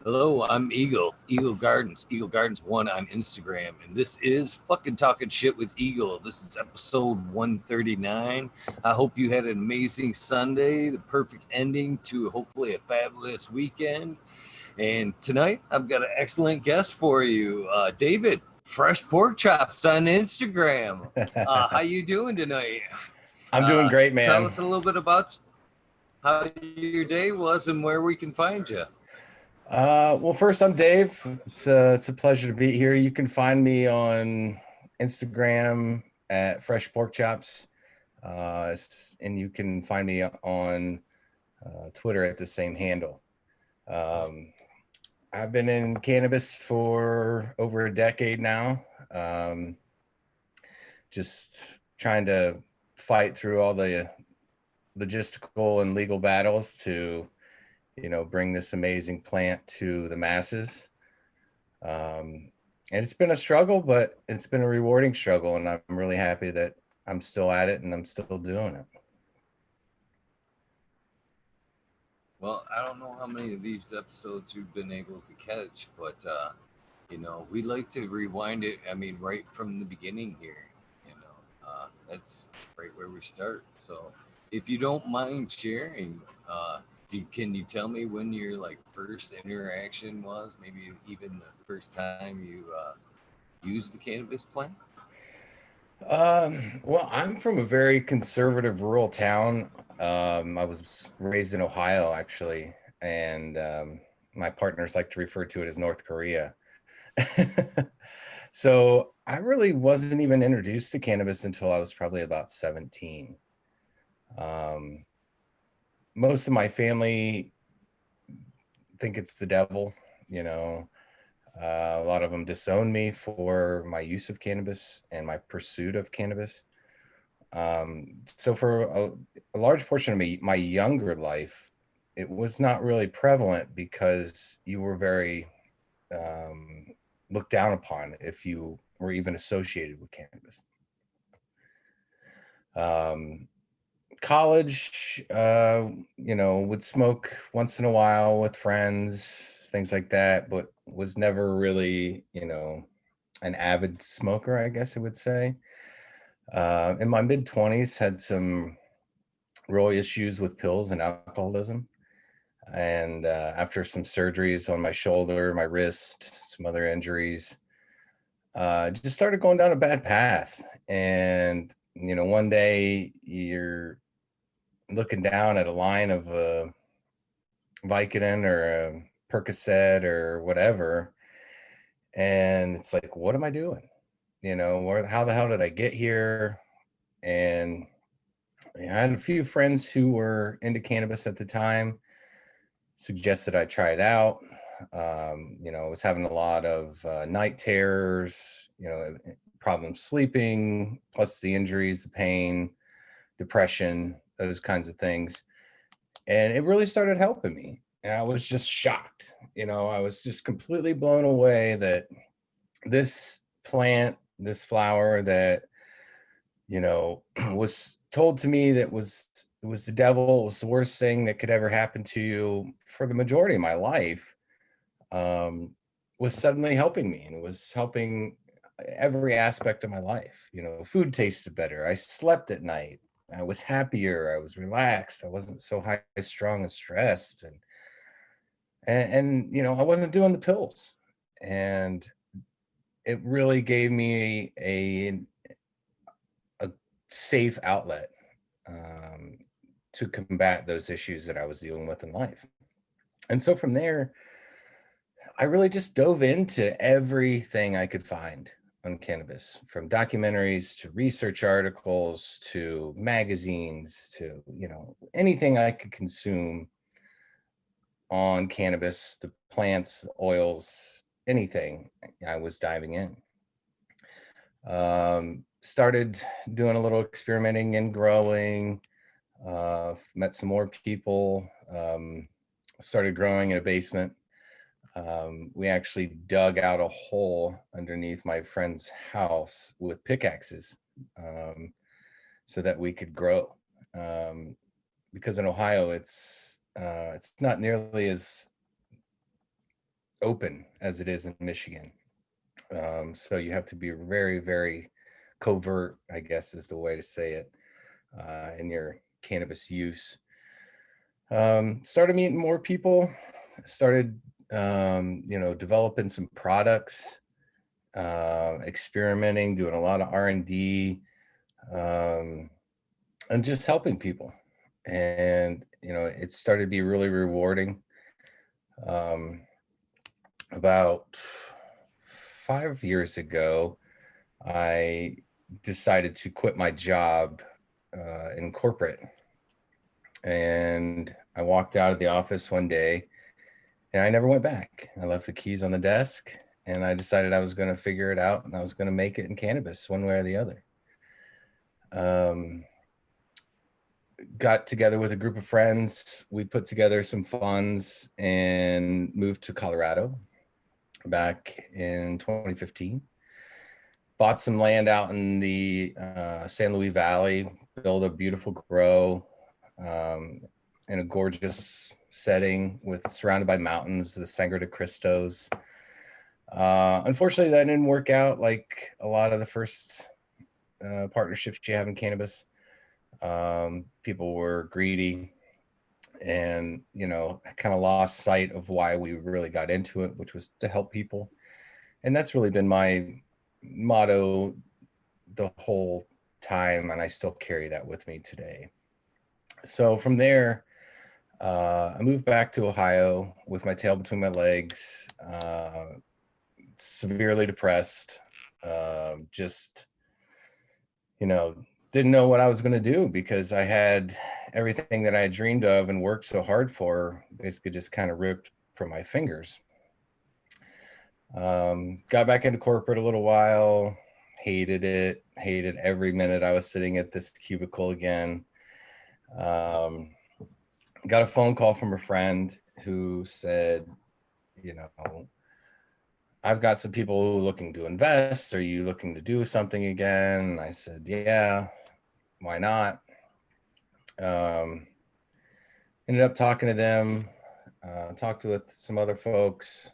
Hello, I'm Eagle Gardens 1 on Instagram, and this is fucking Talking Shit with Eagle. This is episode 139. I hope you had an amazing Sunday, the perfect ending to hopefully a fabulous weekend. And tonight, I've got an excellent guest for you, David, Fresh Pork Chops on Instagram. How you doing tonight? I'm doing great, Tell man. us a little bit about how your day was and where we can find you. Well, first, I'm Dave. It's a pleasure to be here. You can find me on Instagram at freshporkchops, and you can find me on Twitter at the same handle. Um, I've been in cannabis for over a decade now. Just trying to fight through all the logistical and legal battles to bring this amazing plant to the masses. And it's been a struggle, but it's been a rewarding struggle. And I'm really happy that I'm still at it and I'm still doing it. Well, I don't know how many of these episodes you've been able to catch, but we like to rewind it. I mean, right from the beginning here. That's right where we start. So, if you don't mind sharing, can you tell me when your like first interaction was? Maybe even the first time you used the cannabis plant. Well, I'm from a very conservative rural town. I was raised in Ohio, actually, and my partners like to refer to it as North Korea. So I really wasn't even introduced to cannabis until I was probably about 17. Um, Most of my family think it's the devil, you know. A lot of them disown me for my use of cannabis and my pursuit of cannabis. So for a large portion of my younger life, it was not really prevalent because you were very um, looked down upon if you were even associated with cannabis. Um, College, would smoke once in a while with friends, things like that, but was never really, an avid smoker, I guess I would say. In my mid 20s, had some real issues with pills and alcoholism. And after some surgeries on my shoulder, my wrist, some other injuries, just started going down a bad path. And, one day you're looking down at a line of a Vicodin or a Percocet or whatever. And it's like, what am I doing? How the hell did I get here? And I had a few friends who were into cannabis at the time, suggested I try it out. I was having a lot of night terrors, problems sleeping, plus the injuries, the pain, depression, those kinds of things. And it really started helping me. And I was just shocked. I was just completely blown away that this plant, this flower that, was told to me that it was the devil, it was the worst thing that could ever happen to you for the majority of my life, um, was suddenly helping me, and it was helping every aspect of my life. Food tasted better. I slept at night. I was happier. I was relaxed. I wasn't so high strung and stressed, and I wasn't doing the pills, and it really gave me a safe outlet um, to combat those issues that I was dealing with in life. And so from there, I really just dove into everything I could find on cannabis, from documentaries to research articles to magazines to, anything I could consume on cannabis, the plants, the oils, anything. I was diving in. Started doing a little experimenting and growing, met some more people, started growing in a basement. We actually dug out a hole underneath my friend's house with pickaxes, so that we could grow. Um, because in Ohio, it's not nearly as open as it is in Michigan. So you have to be very, very covert, I guess is the way to say it, in your cannabis use. Started meeting more people, started, developing some products, experimenting, doing a lot of R&D, um, and just helping people. And, it started to be really rewarding. Um, about 5 years ago, I decided to quit my job in corporate. And I walked out of the office one day and I never went back. I left the keys on the desk and I decided I was going to figure it out and I was going to make it in cannabis one way or the other. Um, got together with a group of friends. We put together some funds and moved to Colorado back in 2015. Bought some land out in the San Luis Valley, built a beautiful grow um, in a gorgeous setting with surrounded by mountains, the Sangre de Cristos. Unfortunately, that didn't work out like a lot of the first partnerships you have in cannabis. People were greedy and, kind of lost sight of why we really got into it, which was to help people. And that's really been my motto the whole time, and I still carry that with me today. So from there, I moved back to Ohio with my tail between my legs, severely depressed, just, you know, didn't know what I was going to do because I had everything that I had dreamed of and worked so hard for basically just kind of ripped from my fingers. Got back into corporate a little while, hated it, hated every minute I was sitting at this cubicle again. Um, got a phone call from a friend who said, you know, I've got some people looking to invest. Are you looking to do something again? And I said, yeah, why not? Um, ended up talking to them, talked with some other folks,